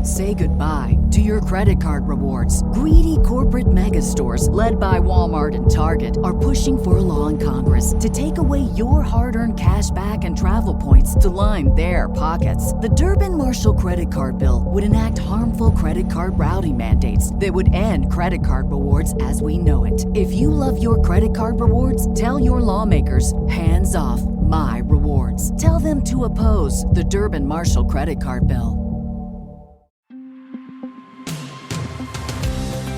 Say goodbye to your credit card rewards. Greedy corporate mega stores, led by Walmart and Target, are pushing for a law in Congress to take away your hard-earned cash back and travel points to line their pockets. The Durbin-Marshall credit card bill would enact harmful credit card routing mandates that would end credit card rewards as we know it. If you love your credit card rewards, tell your lawmakers, hands off my rewards. Tell them to oppose the Durbin-Marshall credit card bill.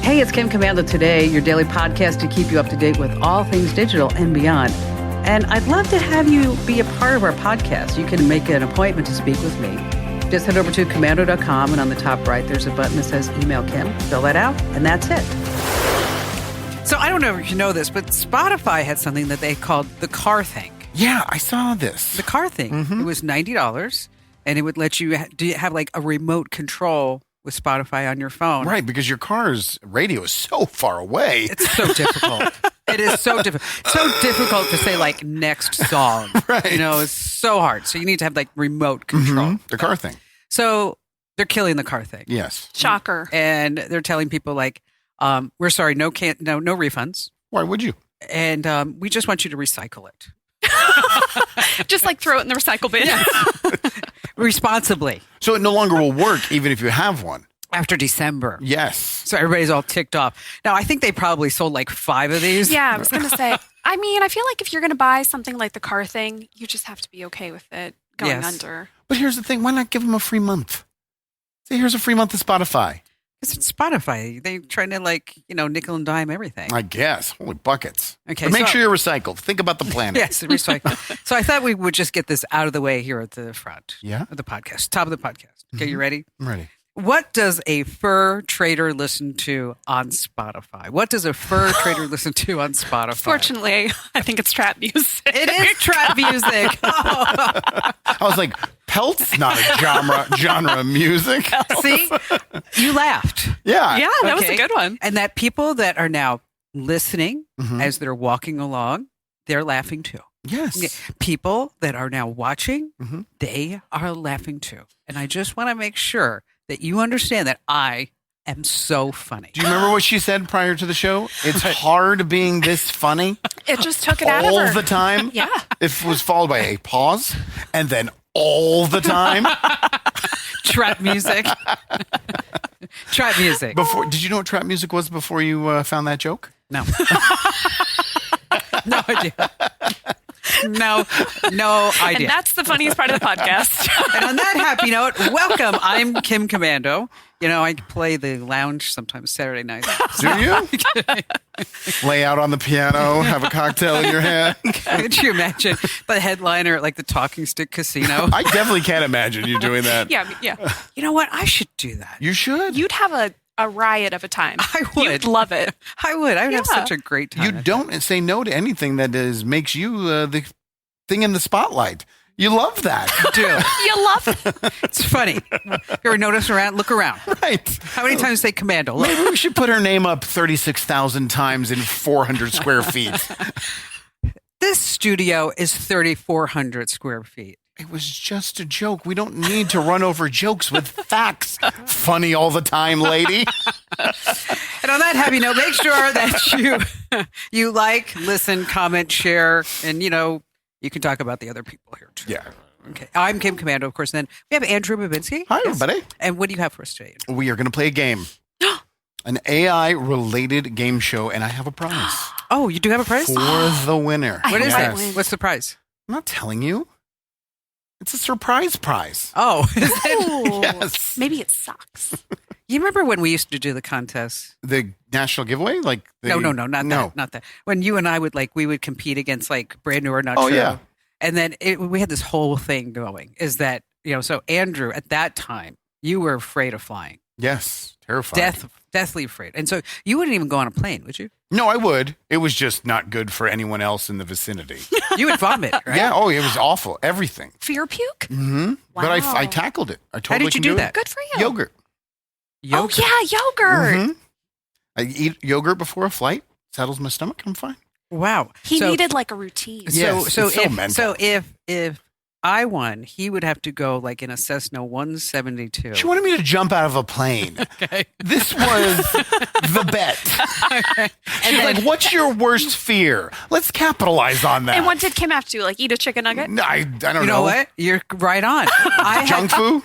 Hey, it's Kim Commando Today, your daily podcast to keep you up to date with all things digital and beyond. And I'd love to have you be a part of our podcast. You can make an appointment to speak with me. Just head over to commando.com, and on the top right, there's a button that says Email Kim. Fill that out, and that's it. So I don't know if you know this, but Spotify had something that they called the car thing. Yeah, I saw this. The car thing. Mm-hmm. It was $90, and it would let you have like a remote control with Spotify on your phone. Right, because your car's radio is so far away. It's so difficult. It is so difficult. So difficult to say like next song. Right. You know, it's so hard. So you need to have like remote control. Mm-hmm. The car thing. So they're killing the car thing. Yes. Shocker. And they're telling people like, we're sorry, no refunds. Why would you? And we just want you to recycle it. Just like throw it in the recycle bin. Yeah. Responsibly. So it no longer will work even if you have one. After December. Yes. So everybody's all ticked off. Now, I think they probably sold like 5 of these. Yeah, I was going to say. I mean, I feel like if you're going to buy something like the car thing, you just have to be okay with it going under. But here's the thing. Why not give them a free month? Say, here's a free month of Spotify. It's Spotify. They're trying to nickel and dime everything. I guess. Holy buckets. Okay. But make sure you're recycled. Think about the planet. Yes, recycle. So I thought we would just get this out of the way here at the front of the podcast, top of the podcast. Okay, You ready? I'm ready. What does a fur trader listen to on Spotify? What does a fur trader listen to on Spotify? Fortunately, I think it's trap music. It is trap music. I was like, pelt's not a genre of music. See? You laughed. Yeah. Yeah, that was a good one. And that people that are now listening as they're walking along, they're laughing too. Yes. People that are now watching, they are laughing too. And I just want to make sure that you understand that I am so funny. Do you remember what she said prior to the show? It's hard being this funny. It just took it out of her. All the time? Yeah. It was followed by a pause and then all the time. Trap music. Trap music. Did you know what trap music was before you found that joke? No. No idea. No idea. And that's the funniest part of the podcast. And on that happy note, welcome. I'm Kim Commando. You know, I play the lounge sometimes Saturday night. Do you? Lay out on the piano, have a cocktail in your hand. Could you imagine the headliner at like the Talking Stick Casino? I definitely can't imagine you doing that. Yeah. You know what? I should do that. You should. You'd have a riot of a time. I would. You'd love it. I would have such a great time. You don't say no to anything that makes you the thing in the spotlight. You love that. You do. You love it. It's funny. You ever notice around? Look around. Right. How many times say Commando? Look. Maybe we should put her name up 36,000 times in 400 square feet. This studio is 3,400 square feet. It was just a joke. We don't need to run over jokes with facts. Funny all the time, lady. And on that happy note, make sure that you like, listen, comment, share, and you can talk about the other people here too. Yeah. Okay. I'm Kim Commando, of course. And then we have Andrew Babinski. Hi, everybody. And what do you have for us today? We are going to play a game. An AI-related game show, and I have a prize. Oh, you do have a prize? For the winner. What is Yes. it? What's the prize? I'm not telling you. It's a surprise prize. Oh. Ooh. Yes. Maybe it sucks. You remember when we used to do the contest? The national giveaway? No, not that. When you and I we would compete against like Brand New or Not Oh, True. yeah. And then we had this whole thing going is that, so Andrew, at that time, you were afraid of flying. Yes. Terrifying. Deathly afraid. And so you wouldn't even go on a plane, would you? No, I would. It was just not good for anyone else in the vicinity. You would vomit, right? Yeah. Oh, it was awful. Everything. Fear puke? Mm-hmm. Wow. But I tackled it. I totally How did you can do that? Good for you. Yogurt. Oh, yeah, yogurt. Mhm. I eat yogurt before a flight. Settles my stomach. I'm fine. Wow. He needed like a routine. Yes, it's so mental. if I won, he would have to go like in a Cessna 172. She wanted me to jump out of a plane. Okay. This was the bet. She's like, what's your worst fear? Let's capitalize on that. And what did Kim have to do? Like eat a chicken nugget? I don't know. You know what? You're right on. Junk food?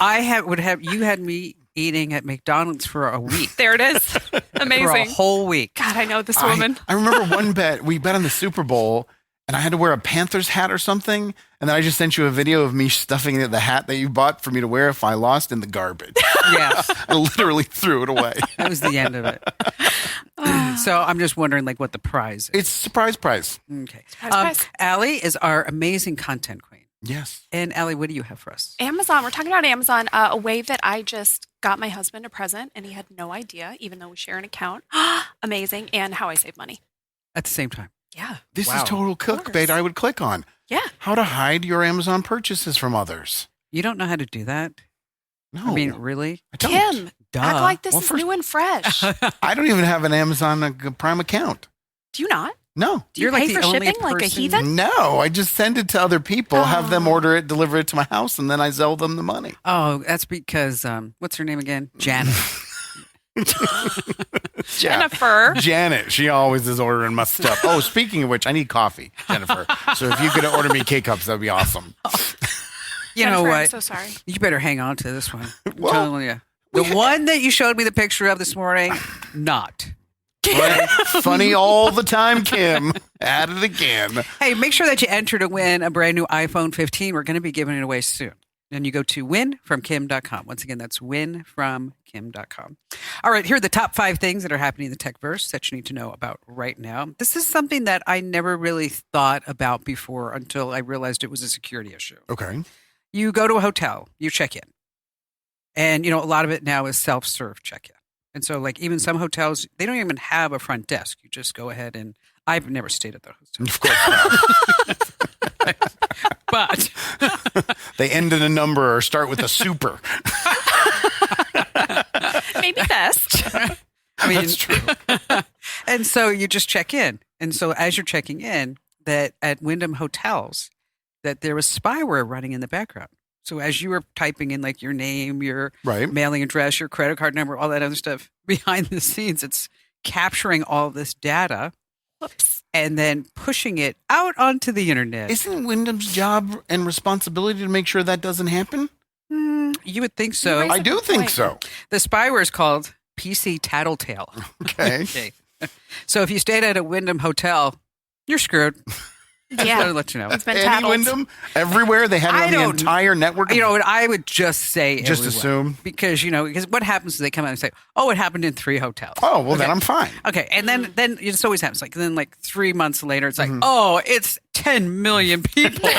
You had me eating at McDonald's for a week. There it is. Amazing. For a whole week. God, I know this woman. I remember one bet. We bet on the Super Bowl, and I had to wear a Panthers hat or something. And then I just sent you a video of me stuffing the hat that you bought for me to wear if I lost in the garbage. Yeah. I literally threw it away. That was the end of it. So I'm just wondering, like, what the prize is. It's surprise prize. Okay. Prize. Allie is our amazing content queen. Yes. And Allie, what do you have for us? Amazon. We're talking about Amazon. A way that I just got my husband a present, and he had no idea, even though we share an account. Amazing. And how I save money. At the same time. Yeah. This Wow. is total clickbait I would click on. Yeah. How to hide your Amazon purchases from others. You don't know how to do that? No. I mean, really? I don't. Kim, Duh. act like this Well, is first- new and fresh. I don't even have an Amazon Prime account. Do you not? No. Do you You're like pay the for only shipping like a person- heathen? No, I just send it to other people, have them Oh. order it, deliver it to my house, and then I sell them the money. Oh, that's because, what's her name again? Janet. Jennifer. Janet, she always is ordering my stuff. Oh, speaking of which, I need coffee, Jennifer. So if you could order me K-Cups, that'd be awesome. You know Jennifer, what? I'm so sorry. You better hang on to this one. I'm Well, telling you. The one that you showed me the picture of this morning, not. Right? Funny all the time, Kim. At it again. Hey, make sure that you enter to win a brand new iPhone 15. We're going to be giving it away soon. And you go to winfromkim.com. Once again, that's winfromkim.com. All right, here are the top 5 things that are happening in the techverse that you need to know about right now. This is something that I never really thought about before until I realized it was a security issue. Okay. You go to a hotel, you check in. And, a lot of it now is self-serve check-in. And so, like, even some hotels, they don't even have a front desk. You just go ahead and I've never stayed at the hotel. Of course not. But They end in a number or start with a super. Maybe best. I mean, That's true. and so you just check in. And so as you're checking in, that at Wyndham Hotels, that there was spyware running in the background. So as you were typing in like your name, your Right. mailing address, your credit card number, all that other stuff, behind the scenes, it's capturing all this data Whoops. and then pushing it out onto the internet. Isn't Wyndham's job and responsibility to make sure that doesn't happen? You would think so. Right. I do think point. so. The spyware is called PC Tattletale. Okay. Okay. So if you stayed at a Wyndham hotel, you're screwed. Just Yeah. to let you know. It's been Any tattled. Wyndham? Everywhere? They had it I on the don't- entire network? You know what? I would just say Just everywhere. assume? because because what happens is they come out and say, "Oh, it happened in 3 hotels." Oh, well, then Okay. I'm fine. Okay, and then it just always happens. Like then, 3 months later, it's like, Mm-hmm. "Oh, it's 10 million people."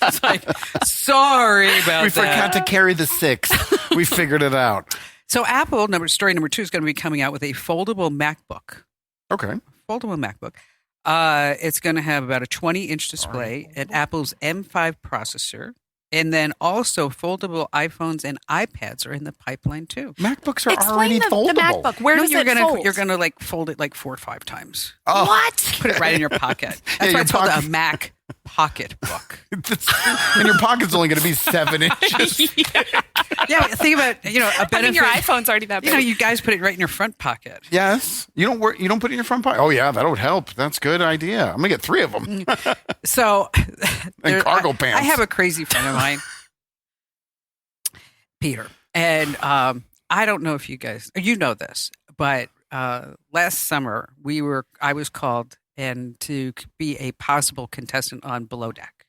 It's like, sorry about We that. forgot to carry the 6. We figured it out. So Apple, story number 2 is going to be coming out with a foldable MacBook. Okay. Foldable MacBook. It's going to have about a 20-inch display, an Apple's M5 processor, and then also foldable iPhones and iPads are in the pipeline too. MacBooks are Explain already the foldable. MacBook. Where does you're it gonna fold? you're gonna fold it 4 or 5 times. Oh, What? Put it right in your pocket. That's Yeah, why your it's called a pocket. Mac Pocket Book. And your pocket's only going to be 7 inches. Yeah, think about a I benefit. mean, your iPhone's already that big. You guys put it right in your front pocket. Yes. You don't put it in your front pocket? Oh, yeah, that would help. That's a good idea. I'm going to get 3 of them. So, And cargo pants. I have a crazy friend of mine, Peter, and I don't know if you guys know this, but last summer I was called and to be a possible contestant on Below Deck.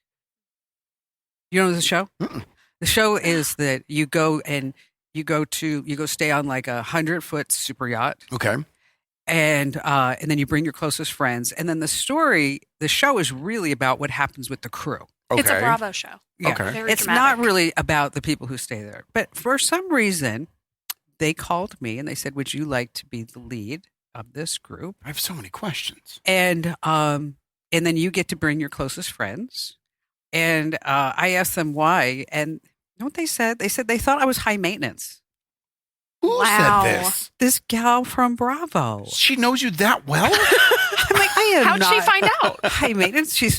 You know the show? Mm-mm. The show is that you go stay on like 100-foot super yacht. Okay. And then you bring your closest friends, and then the show is really about what happens with the crew. Okay. It's a Bravo show. Yeah. Okay. Very It's dramatic. not really about the people who stay there, but for some reason, they called me and they said, "Would you like to be the lead of this group?" I have so many questions. And then you get to bring your closest friends. And I asked them why, and you know what they said? They said they thought I was high maintenance. Who Wow. said this? This gal from Bravo. She knows you that well? I'm like, I am How'd not she find out? high maintenance. She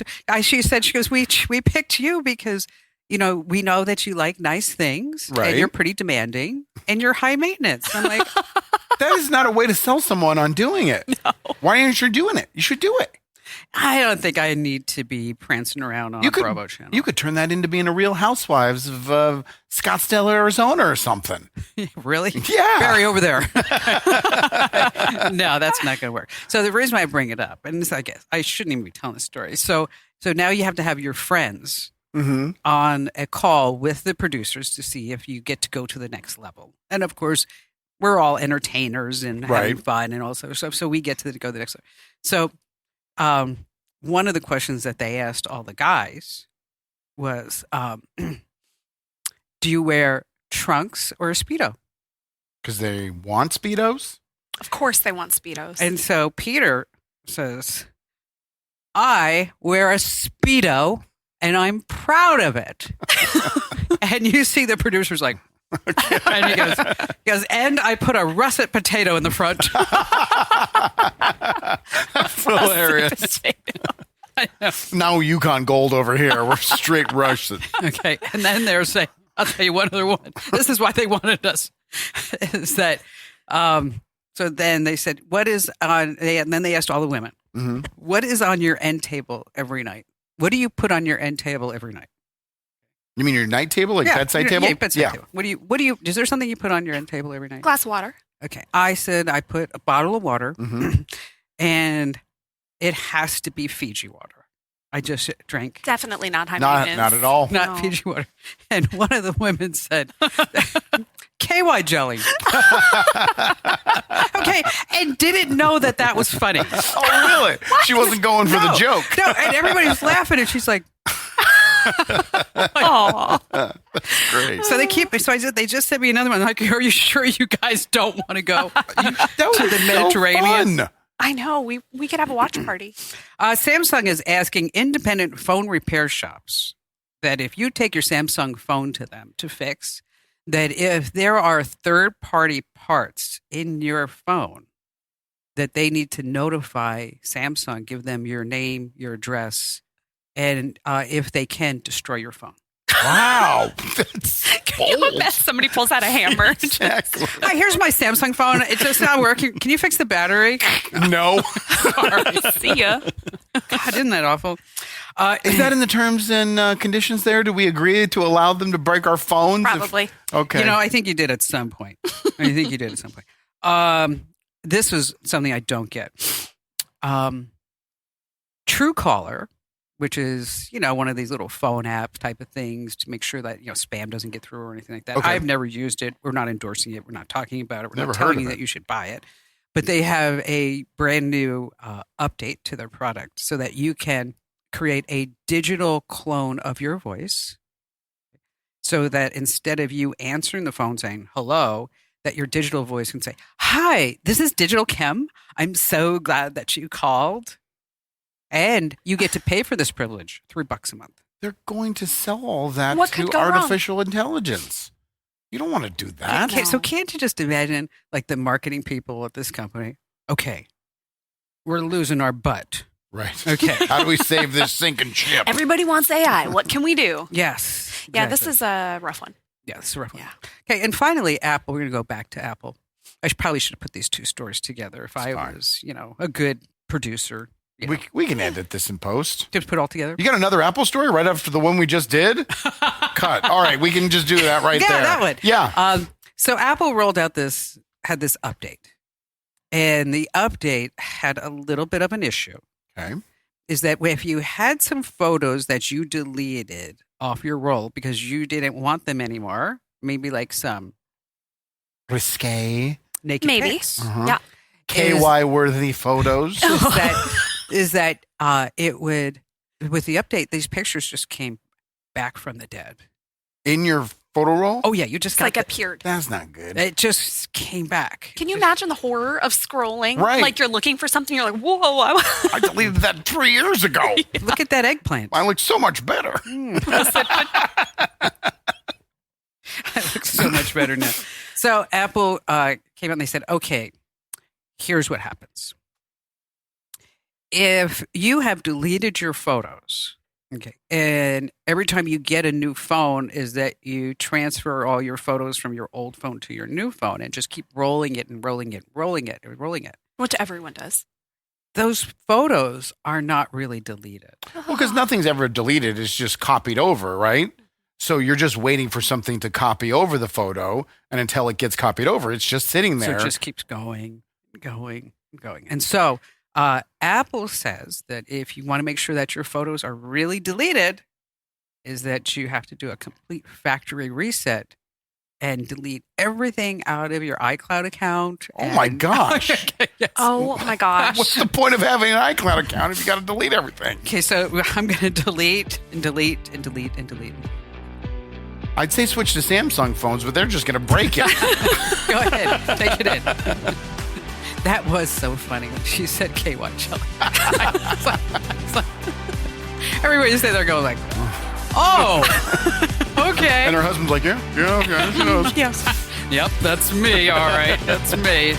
said, she goes, we picked you because we know that you like nice things, Right. and you're pretty demanding, and you're high maintenance. I'm like, That is not a way to sell someone on doing it. No. Why aren't you doing it? You should do it. I don't think I need to be prancing around on a Bravo channel. You could turn that into being a Real Housewives of Scottsdale, Arizona or something. Really? Yeah. Barry over there. No, that's not going to work. So the reason why I bring it up, and I guess I shouldn't even be telling the story. So now you have to have your friends on a call with the producers to see if you get to go to the next level. And of course, we're all entertainers and having fun and all sorts of stuff. So we get to go to the next level. So one of the questions that they asked all the guys was, do you wear trunks or a Speedo? Because they want Speedos? Of course they want Speedos. And so Peter says, I wear a Speedo and I'm proud of it. And you see the producer's like, and he goes, and I put a russet potato in the front. That's hilarious. Now Yukon Gold over here. We're straight Russian. Okay. And then they're saying, I'll tell you one other one. This is why they wanted us. Is that, so then they said, what is on, and then they asked all the women, what is on your end table every night? What do you put on your end table every night? You mean your night table, like bedside table? Yeah, bedside table. What do you, is there something you put on your end table every night? Glass of water. Okay. I said I put a bottle of water and it has to be Fiji water. I just drank. Definitely not high maintenance. Not at all. Not Fiji water. And one of the women said, KY jelly. Okay. And didn't know that was funny. Oh, really? She wasn't going for the joke. No. And everybody was laughing and she's like, oh, Great. so they just sent me another one. Like, are you sure you guys don't want to go to the Mediterranean? So fun. I know. We could have a watch party. Samsung is asking independent phone repair shops that if you take your Samsung phone to them to fix, that if there are third-party parts in your phone, that they need to notify Samsung, give them your name, your address, and if they can, destroy your phone. Wow. That's Can you imagine somebody pulls out a hammer? exactly. Hi, here's my Samsung phone. It's just not working. Can you fix the battery? No. Sorry. See ya. God, isn't that awful? Is that in the terms and conditions there? Do we agree to allow them to break our phones? Probably. Okay. I think you did at some point. This was something I don't get. Truecaller, which is, one of these little phone app type of things to make sure that, spam doesn't get through or anything like that. Okay. I've never used it. We're not endorsing it. We're not talking about it. We're Never not heard telling of you it. that you should buy it. But they have a brand new update to their product so that you can create a digital clone of your voice so that instead of you answering the phone saying hello, that your digital voice can say, hi, this is Digital Kim. I'm so glad that you called. And you get to pay for this privilege, $3 a month. They're going to sell all that What to could go wrong? artificial intelligence. You don't want to do that. Okay, so can't you just imagine, like, the marketing people at this company? Okay, we're losing our butt. Right. Okay. How do we save this sinking ship? Everybody wants AI. What can we do? Yes. Yeah, this exactly. is a rough one. Yeah, this is a rough one. Yeah. Okay, and finally, Apple. We're going to go back to Apple. I probably should have put these two stories together if I fine. was, a good producer. We can edit this in post. Just put it all together. You got another Apple story right after the one we just did? Cut. All right, we can just do that right there. Yeah, that one. Yeah. So Apple had this update. And the update had a little bit of an issue. Okay. Is that if you had some photos that you deleted off your roll because you didn't want them anymore, maybe like some Risque. naked Maybe. pics, Yeah. KY worthy photos. is that it would, with the update, these pictures just came back from the dead. In your photo roll? Oh, yeah, you just It's got like the- appeared. That's not good. It just came back. Can you imagine the horror of scrolling? Right. Like you're looking for something, you're like, whoa. I deleted that 3 years ago. Look at that eggplant. I look so much better. It looks so much better now. So Apple came out and they said, okay, here's what happens. If you have deleted your photos Okay. And every time you get a new phone is that you transfer all your photos from your old phone to your new phone and just keep rolling it and rolling it, rolling it, and rolling it. Which everyone does. Those photos are not really deleted. Well, because nothing's ever deleted. It's just copied over, right? So you're just waiting for something to copy over the photo. And until it gets copied over, it's just sitting there. So it just keeps going, going, going. And so Apple says that if you want to make sure that your photos are really deleted, is that you have to do a complete factory reset and delete everything out of your iCloud account. Oh my gosh. Yes. Oh my gosh. What's the point of having an iCloud account if you got to delete everything? Okay, so I'm going to delete and delete and delete and delete. I'd say switch to Samsung phones, but they're just going to break it. Go ahead, take it in. That was so funny when she said KY jelly. Everybody say they're going like, oh, okay. And her husband's like, yeah, okay, she knows. Yes. Yep, that's me. All right, that's me.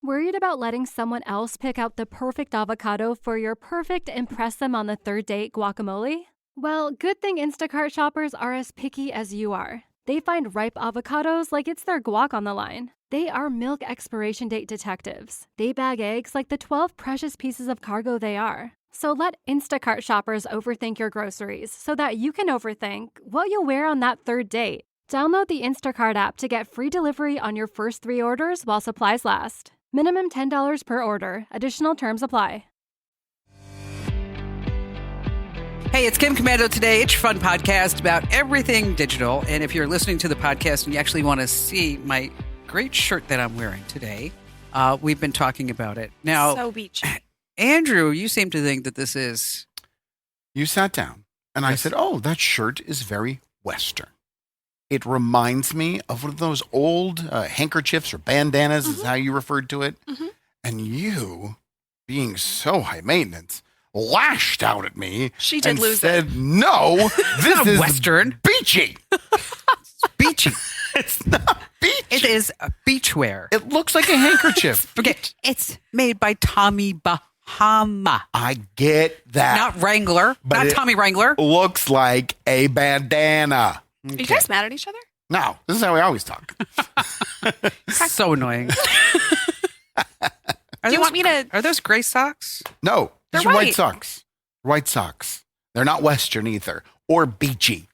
Worried about letting someone else pick out the perfect avocado for your perfect impress them on the third date guacamole? Well, good thing Instacart shoppers are as picky as you are. They find ripe avocados like it's their guac on the line. They are milk expiration date detectives. They bag eggs like the 12 precious pieces of cargo they are. So let Instacart shoppers overthink your groceries so that you can overthink what you'll wear on that third date. Download the Instacart app to get free delivery on your first 3 orders while supplies last. Minimum $10 per order. Additional terms apply. Hey, it's Kim Commando today. It's your fun podcast about everything digital. And if you're listening to the podcast and you actually want to see my great shirt that I'm wearing today, we've been talking about it. Now, So beachy. Andrew, you seem to think that this is... You sat down and I said, oh, that shirt is very Western. It reminds me of one of those old handkerchiefs or bandanas is how you referred to it. Mhm. And you, being so high maintenance, lashed out at me. She did and lose said, no, this not is Western. beachy. Beachy. It's not beachy. It is beachwear. It looks like a handkerchief. Okay, it's made by Tommy Bahama. I get that. Not Wrangler. But Not it- Tommy Wrangler. Looks like a bandana. Are you guys mad at each other? No, this is how we always talk. So annoying. Do you want me to? Are those gray socks? No, these They're are white white. socks. White socks. They're not Western either or beachy.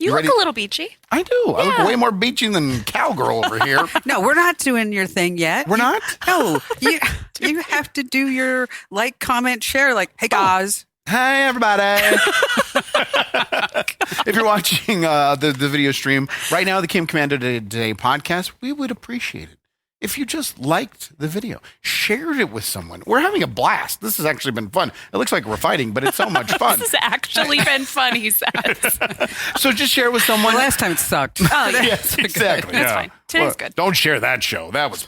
You look ready? a little beachy. I do. I Yeah. look way more beachy than cowgirl over here. No, we're not doing your thing yet. We're not? No, you have to do your like, comment, share. Like, hey guys. Hey, everybody. If you're watching the video stream right now, the Kim Commando Today podcast, we would appreciate it if you just liked the video, shared it with someone. We're having a blast. This has actually been fun. It looks like we're fighting, but it's so much fun. This has actually been fun, he says. So just share it with someone. Well, last time it sucked. Oh, yeah. Yes, exactly. That's yeah. fine. Today's good. Don't share that show. That was.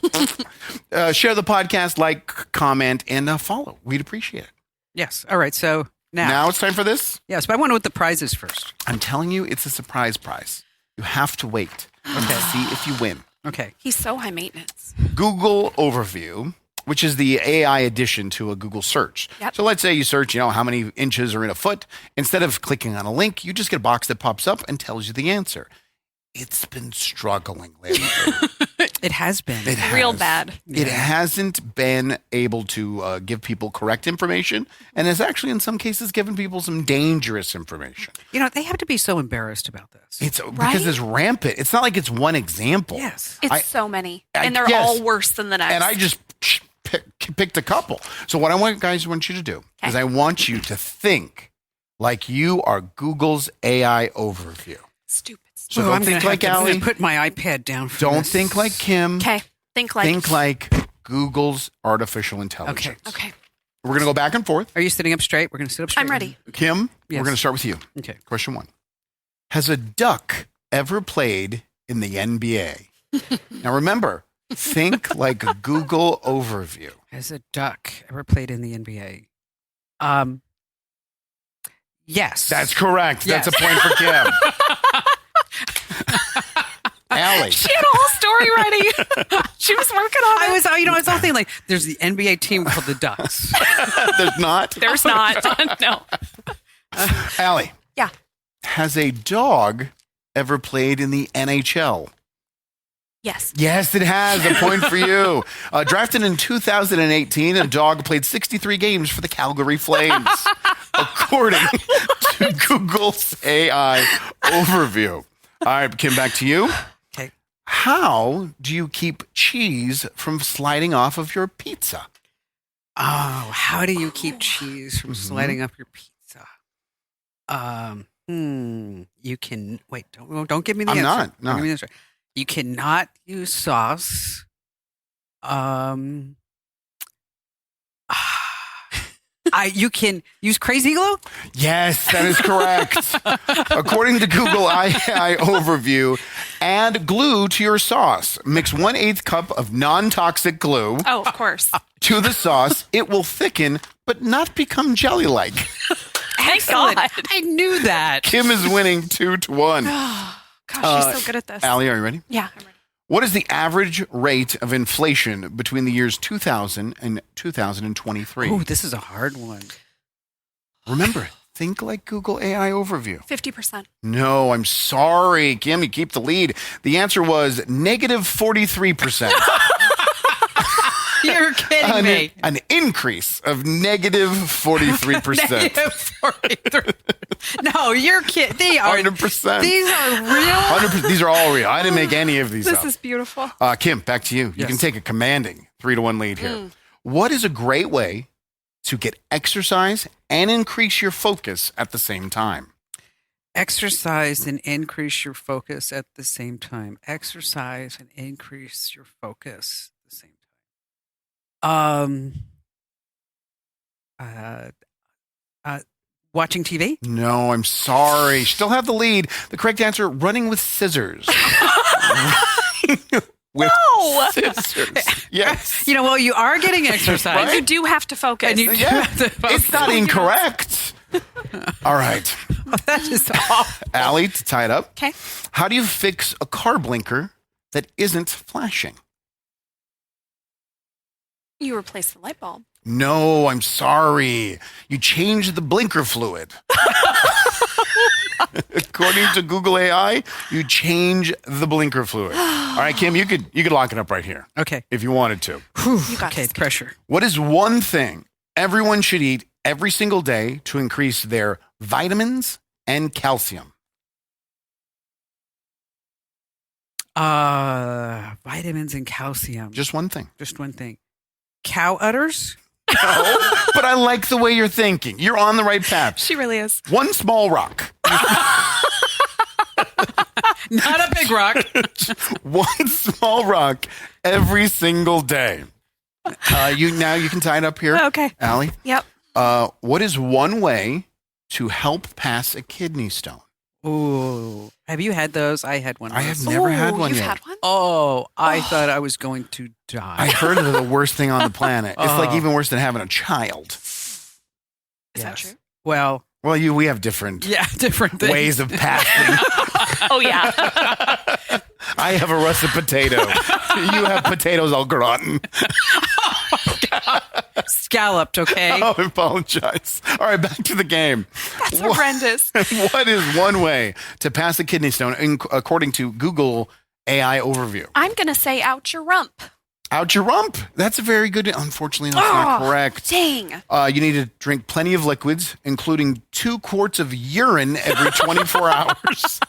Share the podcast, like, comment, and follow. We'd appreciate it. Yes. All right. So Now it's time for this. yes, but I wonder what the prize is first. I'm telling you, it's a surprise prize. You have to wait and see if you win. Okay. He's so high maintenance. Google Overview, which is the AI addition to a Google search. Yep. So let's say you search, how many inches are in a foot. Instead of clicking on a link, you just get a box that pops up and tells you the answer. It's been struggling lately. It has been. It Real has. bad. It hasn't been able to give people correct information and has actually in some cases given people some dangerous information. They have to be so embarrassed about this. It's because Right? it's rampant. It's not like it's one example. Yes. It's so many. I- And they're yes. all worse than the next. And I just picked a couple. So what I want you to do is I want you to think like you are Google's AI overview. Stupid. So Oh, don't I'm think gonna like have to Allie. put my iPad down. For Don't this. think like Kim. Okay. Think like. Think like Google's artificial intelligence. Okay. We're going to go back and forth. Are you sitting up straight? We're going to sit up straight. I'm ready. Kim, Yes. we're going to start with you. Okay. Question 1. Has a duck ever played in the NBA? Now remember, think like a Google overview. Has a duck ever played in the NBA? Yes. That's correct. Yes. That's a point for Kim. Allie. She had a whole story ready. She was working I was all thinking like, there's the NBA team called the Ducks. There's not? There's not. No. Allie. Yeah. Has a dog ever played in the NHL? Yes. Yes, it has. A point for you. Drafted in 2018, a dog played 63 games for the Calgary Flames, according to Google's AI overview. All right, Kim, back to you. Okay. How do you keep cheese from sliding off of your pizza? Oh, how do you keep cheese from sliding up your pizza? You can wait. Don't give me the answer. Not. Don't give me the answer. You cannot use sauce. You can use crazy glue. Yes, that is correct. According to Google AI overview, add glue to your sauce. Mix 1/8 cup of non-toxic glue Oh, of course. to the sauce. It will thicken, but not become jelly-like. Thank God. I knew that. Kim is winning 2-1. Gosh, she's so good at this. Allie, are you ready? Yeah, I'm ready. What is the average rate of inflation between the years 2000 and 2023? Oh, this is a hard one. Remember, think like Google AI overview. 50%. No, I'm sorry, Kim. You keep the lead. The answer was negative 43%. You're kidding me. An increase of negative 43%. Negative 43. No, you're kidding. They are 100%. These are real. 100%. These are all real. I didn't make any of these This up. is beautiful. Kim, back to you. You Yes. can take a commanding 3-1 lead here. What is a great way to get exercise and increase your focus at the same time? Exercise and increase your focus at the same time. Exercise and increase your focus at the same time. Watching TV? No, I'm sorry. Still have the lead. The correct answer, running with scissors. With scissors. Yes. You know, well, you are getting exercise. Right? You do have to focus. And you do Yeah. have to focus. It's not incorrect. All right. That is awful. Allie, to tie it up. Okay. How do you fix a car blinker that isn't flashing? You replace the light bulb. No, I'm sorry. You changed the blinker fluid. According to Google AI, you change the blinker fluid. All right, Kim, you could lock it up right here Okay. if you wanted to. You got Okay, this. pressure. What is one thing everyone should eat every single day to increase their vitamins and calcium? Vitamins and calcium. Just one thing. Just one thing. Cow udders? No, but I like the way you're thinking. You're on the right path. She really is. One small rock. Not a big rock. One small rock every single day. You can tie it up here. Okay. Allie, Yep. what is one way to help pass a kidney stone? Ooh. Have you had those? I had one. I have once. never had one You've yet. had one? Oh, I thought I was going to die. I heard they're the worst thing on the planet. It's like Oh. even worse than having a child. Is that true? Well, Well, we have different yeah, different things. ways of passing. Oh, yeah. I have a russet potato. You have potatoes au gratin. Scalloped, okay? Oh, I apologize. All right, back to the game. That's horrendous. What is one way to pass a kidney stone according to Google AI overview? I'm going to say out your rump. Out your rump. That's a very good. Unfortunately, that's not correct. Dang. You need to drink plenty of liquids, including 2 quarts of urine every 24 hours.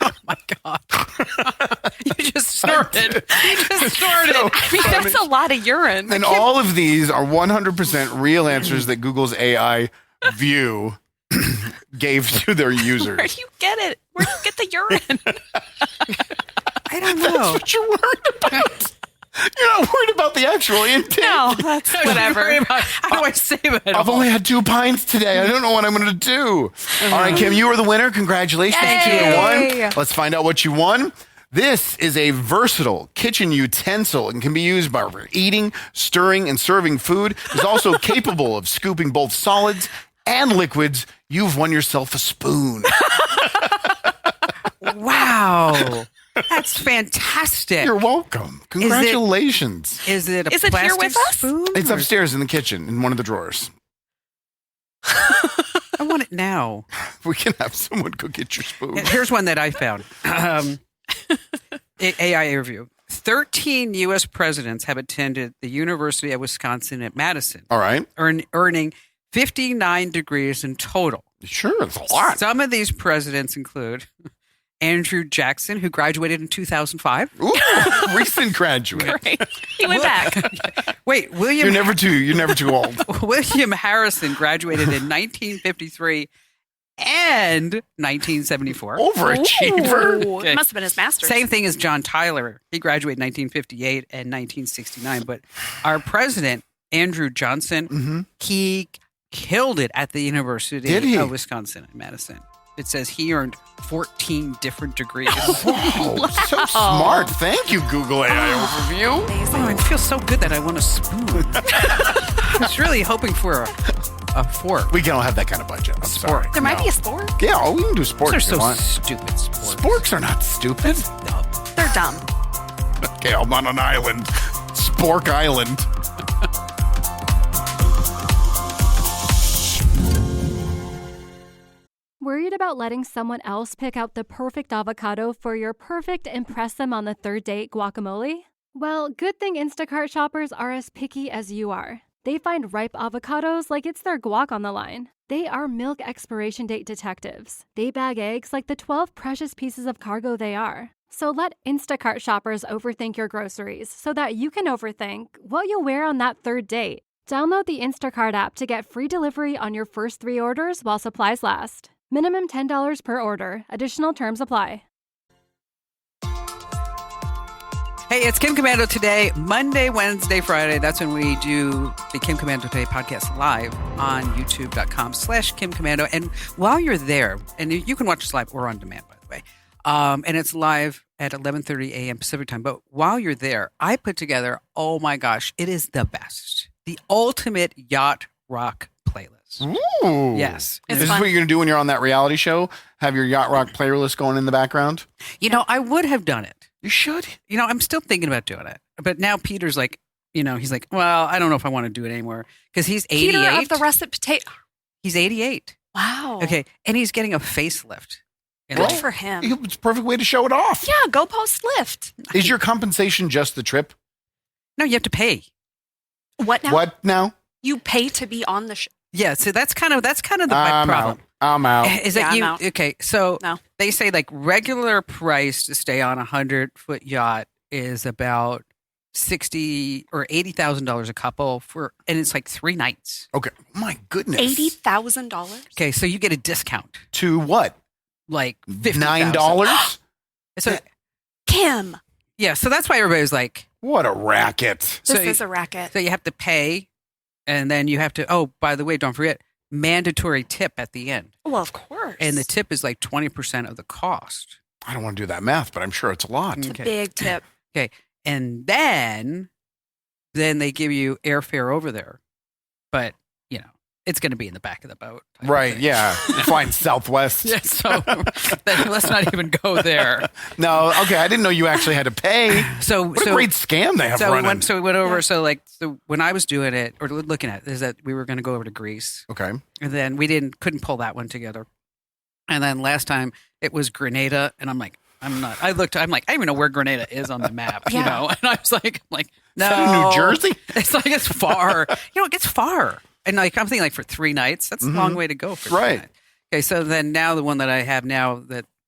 Oh my God. You just snorted. You just snorted. So I mean, that's a lot of urine. And all of these are 100% real answers that Google's AI view gave to their users. Where do you get it? Where do you get the urine? I don't That's know. what you're worried about. You're not worried about the actual intake. No, that's whatever. How do I save it? I've only had 2 pints today. I don't know what I'm going to do. All right, Kim, you are the winner. Congratulations. Yay. 2-1. Let's find out what you won. This is a versatile kitchen utensil and can be used by eating, stirring, and serving food. It's also capable of scooping both solids and liquids. You've won yourself a spoon. Wow. That's fantastic. fantastic. You're welcome. Congratulations. Is it a Is it plastic here with us? spoon? It's or- upstairs in the kitchen in one of the drawers. I want it now. We can have someone go get your spoon. Here's one that I found. AI review. 13 U.S. presidents have attended the University of Wisconsin at Madison, All right. earning 59 degrees in total. Sure, it's a lot. Some of these presidents include Andrew Jackson, who graduated in 2005. Ooh, recent graduate. Great. He went back. Wait, William You're never too old. William Harrison graduated in 1953 and 1974. Overachiever. Ooh, it must have been his master's. Same thing as John Tyler. He graduated in 1958 and 1969. But our president, Andrew Johnson, he killed it at the Did he? University of Wisconsin at Madison. It says he earned 14 different degrees. Wow, so smart. Thank you, Google AI overview. Amazing. Oh, it feels so good that I want a spoon. I was really hoping for a fork. We don't have that kind of budget. I'm sorry. There might No. be a sport. Yeah, oh, we can do sports They're if you so want. stupid. Sports. Sporks are not stupid. They're dumb. Okay, I'm on an island. Spork Island. Worried about letting someone else pick out the perfect avocado for your perfect impress them on the third date guacamole? Well, good thing Instacart shoppers are as picky as you are. They find ripe avocados like it's their guac on the line. They are milk expiration date detectives. They bag eggs like the 12 precious pieces of cargo they are. So let Instacart shoppers overthink your groceries so that you can overthink what you'll wear on that third date. Download the Instacart app to get free delivery on your first 3 orders while supplies last. Minimum $10 per order. Additional terms apply. Hey, it's Kim Commando today, Monday, Wednesday, Friday. That's when we do the Kim Commando Today podcast live on youtube.com/Kim Commando. And while you're there, and you can watch us live or on demand, by the way, and it's live at 11:30 a.m. Pacific time. But while you're there, I put together, oh my gosh, it is the best. The ultimate yacht rock playlist. Ooh. Yes. Is It's this fun. what you're going to do when you're on that reality show? Have your Yacht Rock playlist going in the background? You know, I would have done it. You should. You know, I'm still thinking about doing it. But now Peter's like, you know, he's like, well, I don't know if I want to do it anymore. Because he's 88. Peter of the russet potato. He's 88. Wow. Okay. And he's getting a facelift. You know? Good for him. It's a perfect way to show it off. Yeah, go post lift. Is your compensation just the trip? No, you have to pay. What now? What now? You pay to be on the show. Yeah. So that's kind of my I'm problem. I'm out. Is Yeah, that you? I'm out. Okay. So No. they say like regular price to stay on a 100-foot yacht is about $60,000 or $80,000 a couple and it's like 3 nights. Okay. My goodness. $80,000? Okay. So you get a discount, To what? like $50,000. $9? So Kim, yeah. So that's why everybody's like, What a racket. this So- is a racket. so you have to pay, and then you have to. Oh, by the way, don't forget mandatory tip at the end, Well, of course. and the tip is like 20% of the cost. I don't want to do that math, but I'm sure it's a lot. It's a Okay. big tip. Okay, and then they give you airfare over there, but you know it's going to be in the back of the boat, type of Right, thing. yeah. Flying Southwest. Yeah, so then let's not even go there. No, okay. I didn't know you actually had to pay. So, What a great scam they have so we running. went over. So when I was doing it or looking at it, is that we were going to go over to Greece. Okay. And then we couldn't pull that one together. And then last time it was Grenada, and I'm like, I'm like, I don't even know where Grenada is on the map, you Yeah. know? And I was like, no. Is that in New Jersey? It's like, it's far. You know, it gets far. And like, I'm thinking like for 3 nights, that's a long way to go for 3 Right. nights. Okay. So then now the one that I have now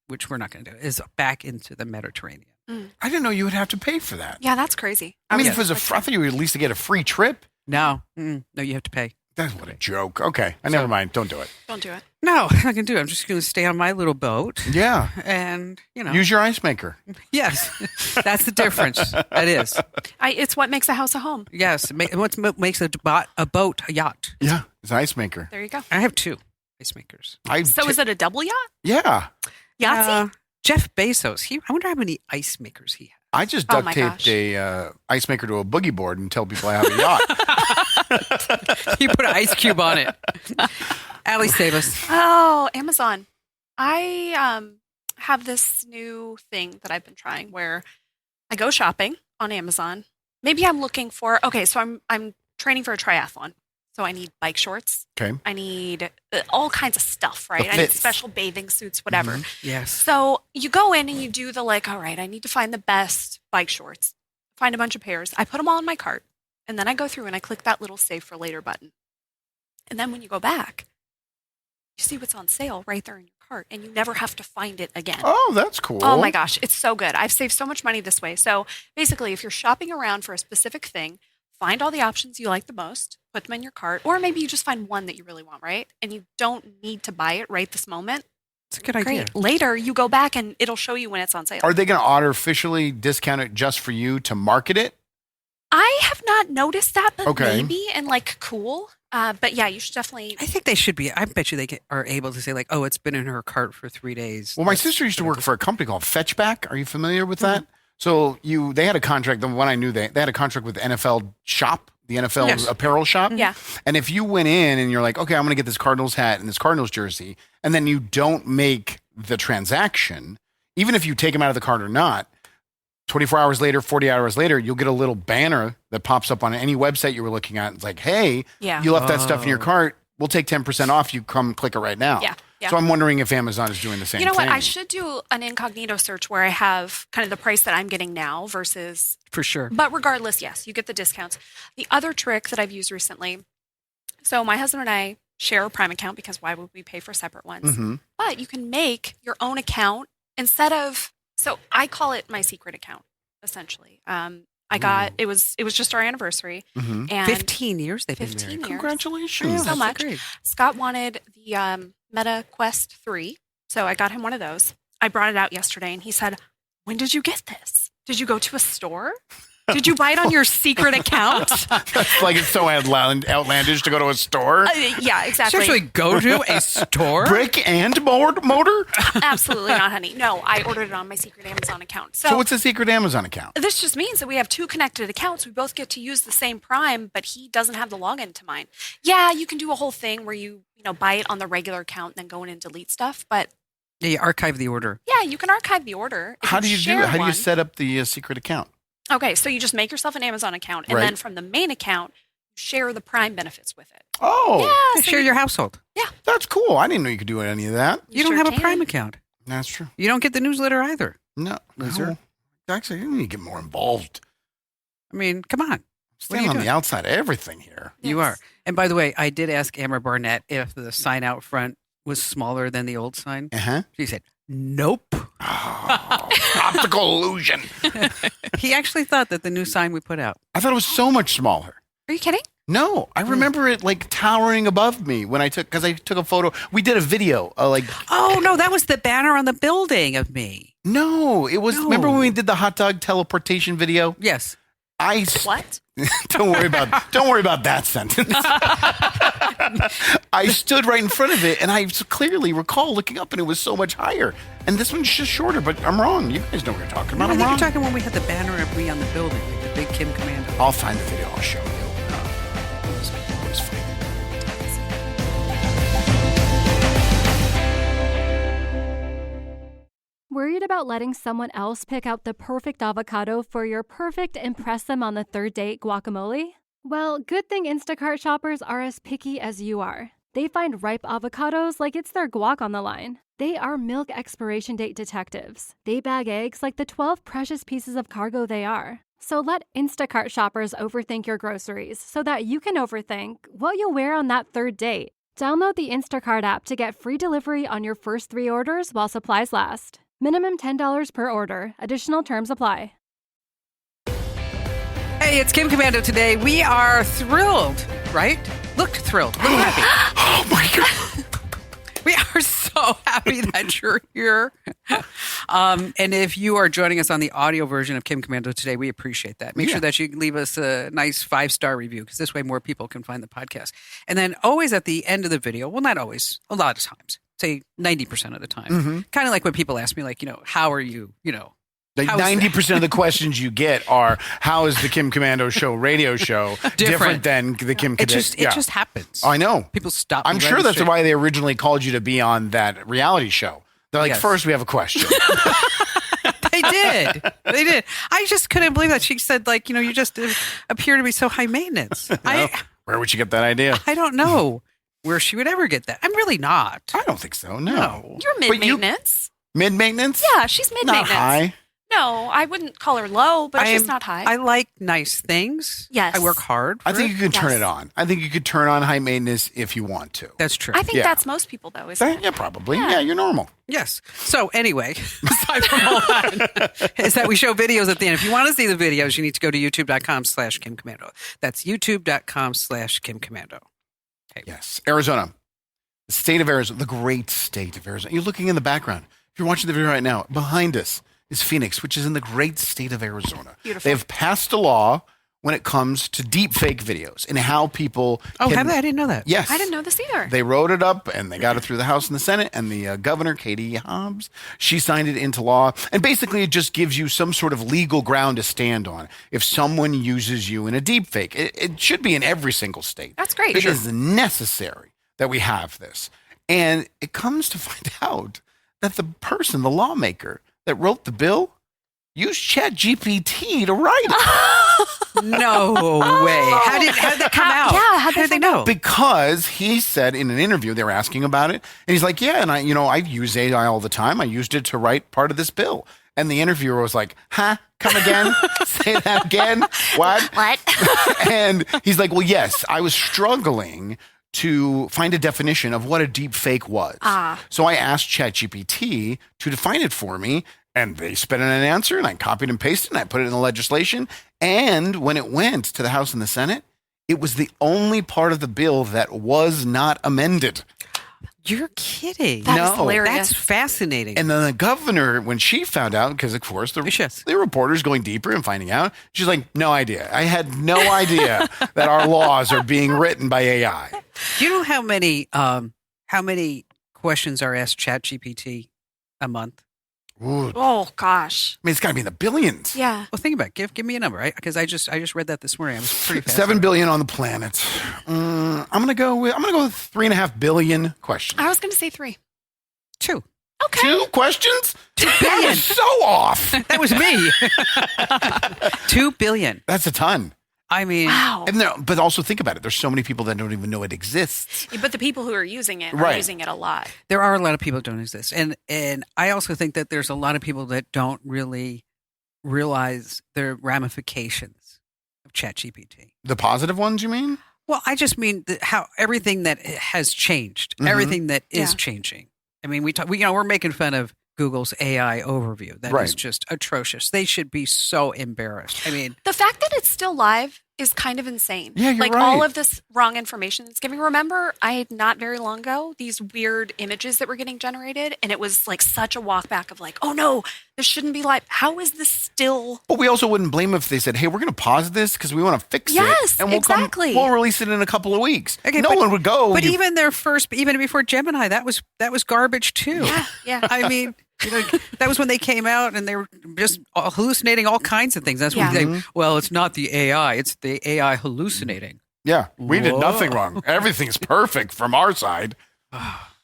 which we're not going to do is back into the Mediterranean. I didn't know you would have to pay for that. Yeah, that's crazy. I mean, Yeah. if it was I thought you would at least get a free trip. No, no, you have to pay. That's what a joke. Okay. Never mind. Don't do it. Don't do it. No, I'm not going to do it. I'm just going to stay on my little boat Yeah. and, you know. Use your ice maker. Yes, that's the difference. That is. It's what makes a house a home. Yes, what makes a boat a yacht? Yeah. It's an ice maker. There you go. I have 2 ice makers. So is it a double yacht? Yeah. Yahtzee? Jeff Bezos. I wonder how many ice makers he has. I just Oh duct my taped gosh. a ice maker to a boogie board and tell people I have a yacht. He put an ice cube on it. Allie, save us. Oh, Amazon. I have this new thing that I've been trying where I go shopping on Amazon. Maybe I'm looking for, so I'm training for a triathlon. So I need bike shorts. Okay. I need all kinds of stuff, right? I need special bathing suits, whatever. Yes. So you go in and you do the all right, I need to find the best bike shorts. Find a bunch of pairs. I put them all in my cart. And then I go through and I click that little save for later button. And then when you go back, you see what's on sale right there in your cart. And you never have to find it again. Oh, that's cool. Oh my gosh, it's so good. I've saved so much money this way. So basically, if you're shopping around for a specific thing, find all the options you like the most, put them in your cart, or maybe you just find one that you really want, right? And you don't need to buy it right this moment. It's a good idea. Great. Later, you go back and it'll show you when it's on sale. Are they going to artificially discount it just for you to market it? I have not noticed that, but Okay. maybe, and cool. But yeah, you should definitely. I think they should be. I bet you they are able to say like, oh, it's been in her cart for 3 days. Well, my sister used to work for a company called Fetchback. Are you familiar with that? So they had a contract. The one I knew, they had a contract with the NFL shop, the NFL apparel shop. Yeah. And if you went in and you're like, okay, I'm going to get this Cardinals hat and this Cardinals jersey, and then you don't make the transaction, even if you take them out of the cart or not, 24 hours later, 40 hours later, you'll get a little banner that pops up on any website you were looking at. It's like, hey, you left that stuff in your cart. We'll take 10% off. You come click it right now. Yeah. So I'm wondering if Amazon is doing the same thing. You know what? I should do an incognito search where I have kind of the price that I'm getting now versus. For sure. But regardless, yes, you get the discounts. The other trick that I've used recently, so my husband and I share a Prime account because why would we pay for separate ones? Mm-hmm. But you can make your own account instead of, so I call it my secret account, essentially. I got, it was just our anniversary. Mm-hmm. And 15 years they've been 15 married. years. Congratulations. Thank you so much. Great. Scott wanted the Meta Quest 3, so I got him one of those. I brought it out yesterday, and he said, when did you get this? Did you go to a store? Did you buy it on your secret account? That's like it's so outlandish to go to a store. Yeah, exactly. Seriously, go to a store? Brick and mortar? Absolutely not, honey. No, I ordered it on my secret Amazon account. So what's a secret Amazon account? This just means that we have two connected accounts. We both get to use the same Prime, but he doesn't have the login to mine. Yeah, you can do a whole thing where you buy it on the regular account and then go in and delete stuff, but Yeah, you archive the order. yeah, you can archive the order. If How do you do share it? How do you one- set up the secret account? Okay, so you just make yourself an Amazon account, and Right. then from the main account, you share the Prime benefits with it. Oh, Yeah, so Share you- your household. that's cool. I didn't know you could do any of that. You don't sure have a can. Prime account. That's true. You don't get the newsletter either. No, Loser. Actually, you need to get more involved. I mean, come on. Staying you on doing? the outside of everything here. You Yes. are. And by the way, I did ask Amber Barnett if the sign out front was smaller than the old sign. Uh-huh. She said, nope. Oh, optical illusion. He actually thought that the new sign we put out. I thought it was so much smaller. Are you kidding? No, I remember it like towering above me when I took a photo. We did a video, Oh, no, that was the banner on the building of me. no, it was, No. remember when we did the hot dog teleportation video? Yes. What? Don't worry about that sentence. I stood right in front of it and I clearly recall looking up and it was so much higher. And this one's just shorter, but I'm wrong. You guys know what you're talking about. I I'm think wrong. you're talking when we had the banner of me on the building, like the big Kim Commando. I'll find the video. I'll show you. It was funny. Worried about letting someone else pick out the perfect avocado for your perfect impress them on the third date guacamole? Well, good thing Instacart shoppers are as picky as you are. They find ripe avocados like it's their guac on the line. They are milk expiration date detectives. They bag eggs like the 12 precious pieces of cargo they are. So let Instacart shoppers overthink your groceries so that you can overthink what you'll wear on that third date. Download the Instacart app to get free delivery on your first 3 orders while supplies last. Minimum $10 per order. Additional terms apply. Hey, it's Kim Commando today. We are thrilled, right? Looked thrilled. Look happy. Oh my God. We are so happy that you're here. And if you are joining us on the audio version of Kim Commando today, we appreciate that. Make sure that you leave us a nice 5-star review because this way more people can find the podcast. And then always at the end of the video, well, not always, a lot of times, say 90% of the time, kind of like when people ask me, like, how are you, Like How's 90% of the questions you get are, how is the Kim Commando show radio show different than the Kim it Commando? just happens. I know. People stop. I'm me sure right that's straight. why they originally called you to be on that reality show. They're like, Yes. first we have a question. They did. They did. I just couldn't believe that. She said, like, you just appear to be so high maintenance. Where would you get that idea? I don't know where she would ever get that. I'm really not. I don't think so. No. No. You're But mid-maintenance. Mid-maintenance? Yeah, she's Not mid-maintenance. high. No, I wouldn't call her low, but she's not high. I like nice things. Yes. I work hard. I think it. you can turn Yes. it on. I think you could turn on high maintenance if you want to. That's true. I think Yeah. that's most people, though, isn't it? Yeah, probably. Yeah. Yeah, you're normal. Yes. So anyway, aside from all that, is that we show videos at the end. If you want to see the videos, you need to go to youtube.com/Kim Commando. That's youtube.com/Kim Commando. Yes. Arizona. The state of Arizona. The great state of Arizona. You're looking in the background. If you're watching the video right now, behind us is Phoenix, which is in the great state of Arizona. Beautiful. They've passed a law when it comes to deepfake videos and how people Oh, can, have they? I didn't know that. Yes. I didn't know this either. They wrote it up and they got it through the House and the Senate, and the governor, Katie Hobbs, she signed it into law. And basically it just gives you some sort of legal ground to stand on if someone uses you in a deepfake. It should be in every single state. That's great. It is necessary that we have this. And it comes to find out that the person, the lawmaker that wrote the bill, used ChatGPT to write it. No way. How did that come out? Yeah, how did they know? Because he said in an interview, they were asking about it, and he's like, yeah, and I use AI all the time. I used it to write part of this bill. And the interviewer was like, huh? Come again? Say that again? What? What? And he's like, well, yes, I was struggling to find a definition of what a deep fake was. So I asked ChatGPT to define it for me, and they spit in an answer, and I copied and pasted, and I put it in the legislation. And when it went to the House and the Senate, it was the only part of the bill that was not amended. You're kidding. That is No. hilarious. That's fascinating. And then the governor, when she found out, because of course the reporters going deeper and finding out, she's like, no idea. I had no idea that our laws are being written by AI. Do you know how many questions are asked ChatGPT a month? Ooh, I Oh, gosh. mean, it's got to be in the billions. Yeah. Well, think about it. Give me a number, right? Because I just read that this morning. I was pretty fast. 7 billion on the planet. I'm gonna go with 3.5 billion questions. I was going to say 3. 2. Okay. 2 questions? 2 That billion. was so off. That was me. 2 billion. That's a ton. I mean, Wow. And but also think about it. There's so many people that don't even know it exists. But the people who are using it are Right. using it a lot. there are a lot of people that don't exist, and I also think that there's a lot of people that don't really realize the ramifications of ChatGPT. The positive ones, you mean? Well, I just mean how everything that has changed, Mhm. everything that is Yeah. changing. I mean, we're making fun of Google's AI overview. That is Right. just atrocious. They should be so embarrassed. I mean, The fact that it's still live is kind of insane. Yeah, you're like right. all of this wrong information it's giving. Remember, I had not very long ago these weird images that were getting generated, and it was like such a walk back of like, oh no, this shouldn't be live. How is this still? But we also wouldn't blame if they said, hey, we're going to pause this because we want to fix Yes, it. And exactly. we'll release it in a couple of weeks. okay, No one would go. But even before Gemini, that was garbage too. Yeah. I mean, that was when they came out and they were just hallucinating all kinds of things. That's when Yeah. they well, it's not the AI, it's the AI hallucinating. yeah, we did Whoa. nothing wrong. Everything's perfect from our side.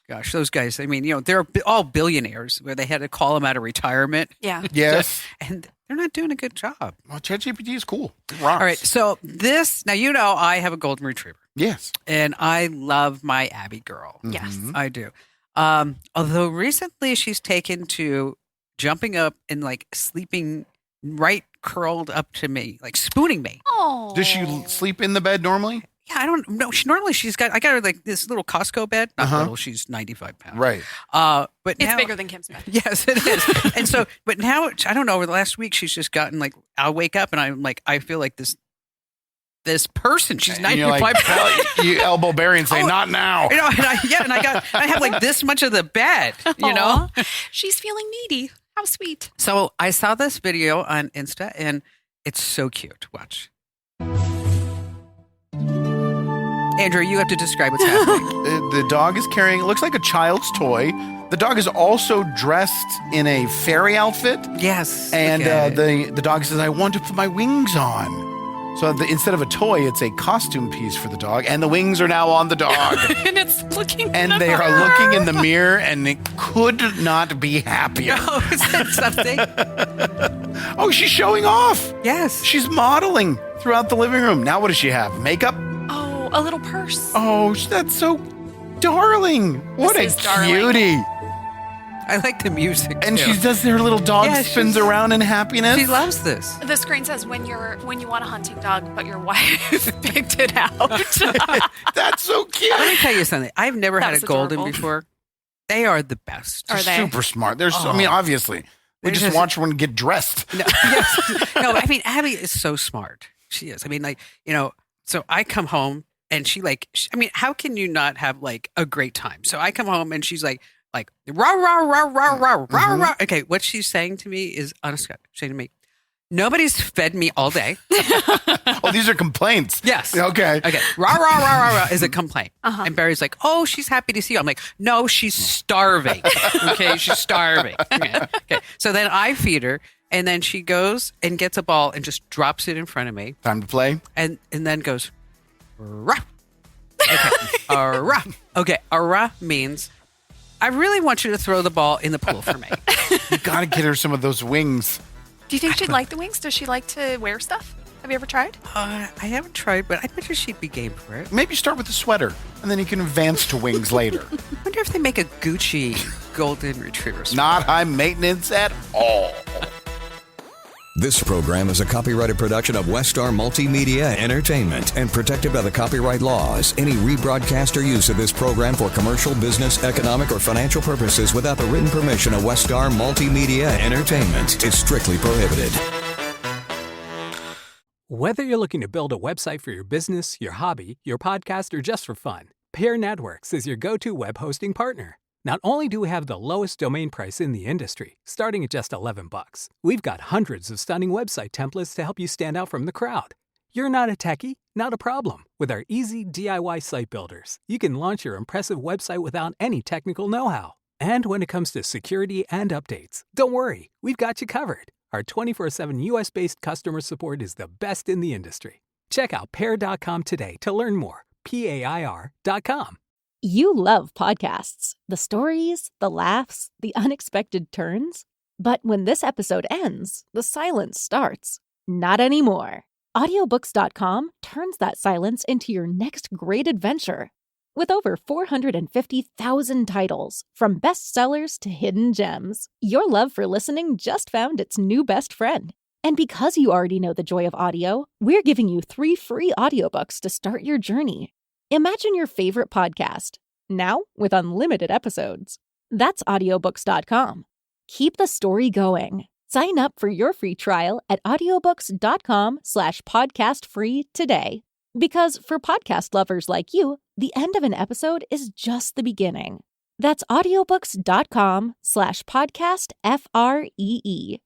Gosh, those guys, I mean, they're all billionaires where they had to call them out of retirement. Yeah. Yes. And they're not doing a good job. Well, ChatGPT is cool. It rocks. All right. So now I have a golden retriever Yes. and I love my Abby girl. Yes. Mhm. I do. Although recently she's taken to jumping up and like sleeping right curled up to me, like spooning me. Oh. Does she sleep in the bed normally? Yeah, I don't know. I got her like this little Costco bed. Not Uh-huh. little. She's 95 pounds. Right. But It's now, bigger than Kim's bed. Yes, it is. And so, but now I don't know. Over the last week, she's just gotten like I'll wake up and I'm like I feel like this person. She's And you're 95 like, pounds. you elbow Barry and say, Oh, not now. And I have like this much of the bed. You know. Aw. She's feeling needy. How sweet. So I saw this video on Insta and it's so cute. Watch. Andrew, you have to describe what's happening. The dog is carrying, it looks like a child's toy. The dog is also dressed in a fairy outfit. Yes. And look at it. the dog says, I want to put my wings on. So instead of a toy, it's a costume piece for the dog, and the wings are now on the dog. And it's looking And in they the are mirror. looking in the mirror, and it could not be happier. Oh, is that something? Oh, she's showing off. Yes. She's modeling throughout the living room. Now what does she have? Makeup? Oh, a little purse. Oh, that's so darling. What a This is darling. cutie. I like the music, And too. she does their little dog Yeah, spins she's- around in happiness. She loves this. The screen says when you want a hunting dog, but your wife picked it out. That's so cute. Let me tell you something. I've never That had a was golden adorable. before. They are the best. Are they? Super smart. They're so, I mean, obviously. We They're just just- watch one get dressed. No, yes. No, I mean, Abby is so smart. She is. I mean, like, so I come home and I mean, how can you not have like a great time? So I come home and she's like, rah, rah, rah, rah, rah, rah, rah. Okay, what she's saying to me is, honestly, she's saying to me, nobody's fed me all day. Oh, these are complaints. Yes. Okay. Okay. Rah, rah, rah, rah, rah is a complaint. Uh-huh. And Barry's like, oh, she's happy to see you. I'm like, no, she's starving. Okay. She's starving. Okay. So then I feed her, and then she goes and gets a ball and just drops it in front of me, Time to play. and then goes, rah. Okay. Rah. Okay. Rah means, I really want you to throw the ball in the pool for me. You got to get her some of those wings. Do you think she'd like the wings? Does she like to wear stuff? Have you ever tried? I haven't tried, but I bet you she'd be game for it. Maybe start with the sweater, and then you can advance to wings later. I wonder if they make a Gucci golden retriever. Not high maintenance at all. This program is a copyrighted production of Westar Multimedia Entertainment and protected by the copyright laws. Any rebroadcast or use of this program for commercial, business, economic, or financial purposes without the written permission of Westar Multimedia Entertainment is strictly prohibited. Whether you're looking to build a website for your business, your hobby, your podcast, or just for fun, Pair Networks is your go-to web hosting partner. Not only do we have the lowest domain price in the industry, starting at just $11, we've got hundreds of stunning website templates to help you stand out from the crowd. You're not a techie? Not a problem. With our easy DIY site builders, you can launch your impressive website without any technical know-how. And when it comes to security and updates, don't worry, we've got you covered. Our 24/7 US-based customer support is the best in the industry. Check out pair.com today to learn more. PAIR.com. You love podcasts, the stories, the laughs, the unexpected turns. But when this episode ends, the silence starts. Not anymore. Audiobooks.com turns that silence into your next great adventure. With over 450,000 titles, from bestsellers to hidden gems, your love for listening just found its new best friend. And because you already know the joy of audio, we're giving you 3 free audiobooks to start your journey. Imagine your favorite podcast, now with unlimited episodes. That's audiobooks.com. Keep the story going. Sign up for your free trial at audiobooks.com/podcastfree today. Because for podcast lovers like you, the end of an episode is just the beginning. That's audiobooks.com/podcastfree.